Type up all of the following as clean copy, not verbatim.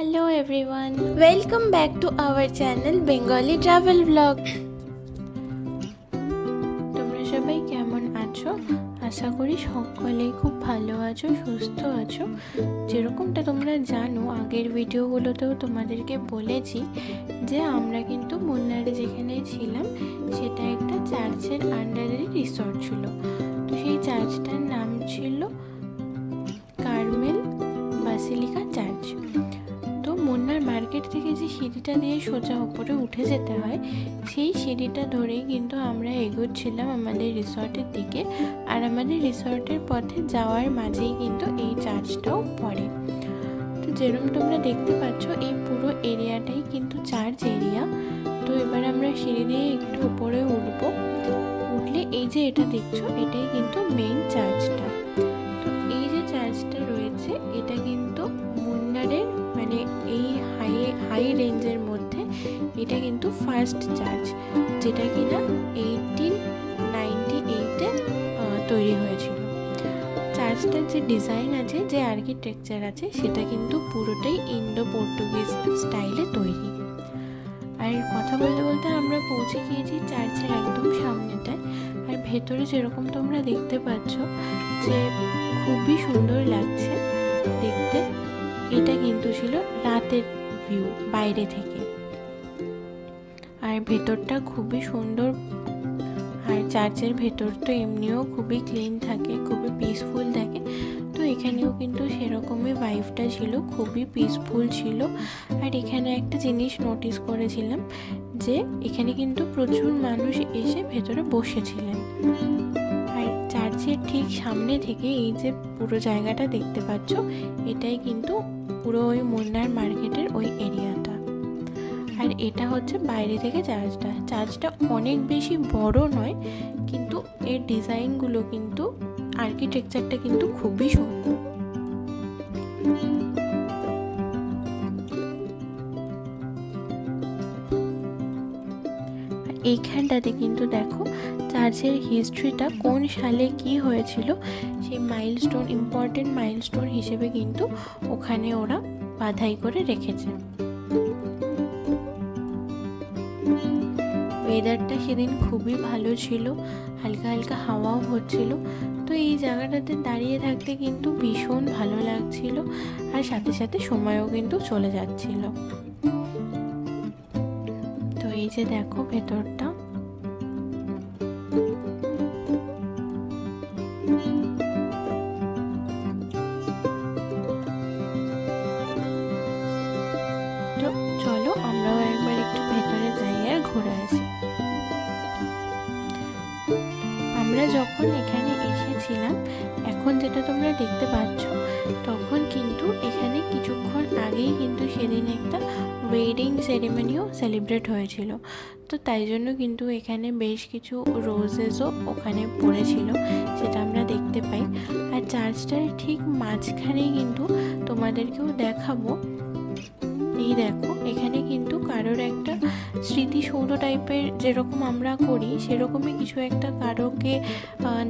Hello everyone, welcome back to our channel Bengali Travel Vlog. তোমরা সবাই কেমন আছো? আশা করি সকলেই খুব ভালো আছো, সুস্থ আছো। যেরকমটা তোমরা জানো, আগের ভিডিওগুলোতেও তোমাদেরকে বলেছি যে আমরা কিন্তু মুন্নারে যেখানে ছিলাম সেটা একটা চার্চের আন্ডারে রিসর্ট ছিল। তো সেই চার্চটার নাম ছিল কার্মেল বাসিলিকা চার্চ। তো মুন্নার মার্কেট থেকে যে সিঁড়িটা দিয়ে সোজা উপরে উঠে যেতে হয়, সেই সিঁড়িটা ধরেই কিন্তু আমরা এগোচ্ছিলাম আমাদের রিসর্টের দিকে। আর আমাদের রিসর্টের পথে যাওয়ার মাঝেই কিন্তু এই চার্চটাও পড়ে। তো যেরকম তোমরা দেখতে পাচ্ছ, এই পুরো এরিয়াটাই কিন্তু চার্চ এরিয়া। তো এবার আমরা সিঁড়ি দিয়ে একটু উপরে উঠবো। উঠলে এই যে এটা দেখছো, এটাই কিন্তু মেইন চার্চটা। তো এই যে চার্চটা রয়েছে, এটা কিন্তু মুন্নারের মানে এই হাই রেঞ্জের মধ্যে এটা কিন্তু ফার্স্ট চার্চ, যেটা কিনা 1898-এ তৈরি হয়েছিল। চার্চটার যে ডিজাইন আছে, যে আর্কিটেকচার আছে, সেটা কিন্তু পুরোটাই ইন্দো পর্তুগিজ স্টাইলে তৈরি। আর কথা বলতে বলতে আমরা পৌঁছে গিয়েছি চার্চের একদম সামনেটায়। আর ভেতরে যেরকম তোমরা দেখতে পাচ্ছ যে খুবই সুন্দর লাগছে দেখতে। এটা কিন্তু ছিল রাতের ভিউ বাইরে থেকে, আর ভেতরটা খুবই সুন্দর। আর চার্চের ভেতর তো এমনিও খুবই ক্লিন থাকে, খুবই পিসফুল থাকে। তো এখানেও কিন্তু সেরকমই ভাইবটা ছিল, খুবই পিসফুল ছিল। আর এখানে একটা জিনিস নোটিস করেছিলাম যে এখানে কিন্তু প্রচুর মানুষ এসে ভেতরে বসেছিলেন। আর চার্চের ঠিক সামনে থেকে এই যে পুরো জায়গাটা দেখতে পাচ্ছ, এটাই কিন্তু পুরো ওই মুন্নার মার্কেটের ওই এরিয়াটা। আর এটা হচ্ছে বাইরে থেকে চার্চটা অনেক বেশি বড় নয়, কিন্তু এর ডিজাইনগুলো কিন্তু আর্কিটেকচারটা কিন্তু খুবই সুন্দর। এইখানটাতে কিন্তু দেখো চার্চের হিস্ট্রিটা কোন সালে কি হয়েছিল, সেই মাইলস্টোন, ইম্পর্টেন্ট মাইলস্টোন হিসেবে কিন্তু ওখানে ওরা বাধাই করে রেখেছে। ওয়েদারটা সেদিন খুবই ভালো ছিল, হালকা হালকা হাওয়াও হচ্ছিল। তো এই জায়গাটাতে দাঁড়িয়ে থাকতে কিন্তু ভীষণ ভালো লাগছিল, আর সাথে সাথে সময়ও কিন্তু চলে যাচ্ছিল। তো এই যে দেখো ভেতরটা, তো চলো আমরাও একবার একটু ভেতরে যাই আর ঘুরে আসি। আমরা যখন এখানে এসেছিলাম, এখন যেটা তোমরা দেখতে পাচ্ছ, তখন কিন্তু এখানে কিছুক্ষণ আগেই কিন্তু সেদিন একটা ওয়েডিং সেরেমনিও সেলিব্রেট হয়েছিল। তো তাই জন্য কিন্তু এখানে বেশ কিছু রোজেসও ওখানে পড়েছিল, সেটা আমরা দেখতে পাই। আর চার্চটার ঠিক মাঝখানেই কিন্তু তোমাদেরকেও দেখাবো। এই দেখো, এখানে কিন্তু কারোর একটা স্মৃতিসৌধ টাইপের, যেরকম আমরা করি সেরকমই কিছু একটা কারোকে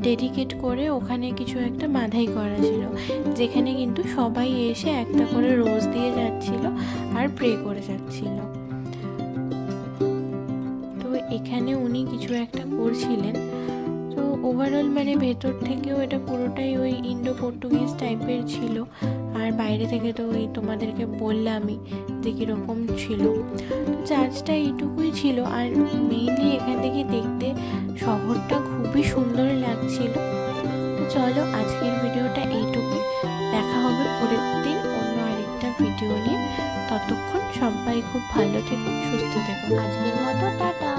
ডেডিকেট করে ওখানে কিছু একটা বাঁধাই করা ছিল, যেখানে কিন্তু সবাই এসে একটা করে রোজ দিয়ে যাচ্ছিল আর প্রে করে যাচ্ছিল। তো এখানে উনি কিছু একটা করছিলেন। তো ওভারঅল মানে ভেতর থেকেও এটা পুরোটাই ওই ইন্ডো পর্তুগিজ টাইপের ছিল। আর বাইরে থেকে তো ওই তোমাদেরকে বললামই যে কীরকম ছিল। তো চার্চটা এইটুকুই ছিল। আর মেইনলি এখান থেকে দেখতে শহরটা খুবই সুন্দর লাগছিল। তো চলো আজকের ভিডিওটা এইটুকুই, দেখা হবে পরের দিন অন্য আরেকটা ভিডিও নিয়ে। ততক্ষণ সবাই খুব ভালো থেকো, সুস্থ থেকো। আজকের মতো টাটা।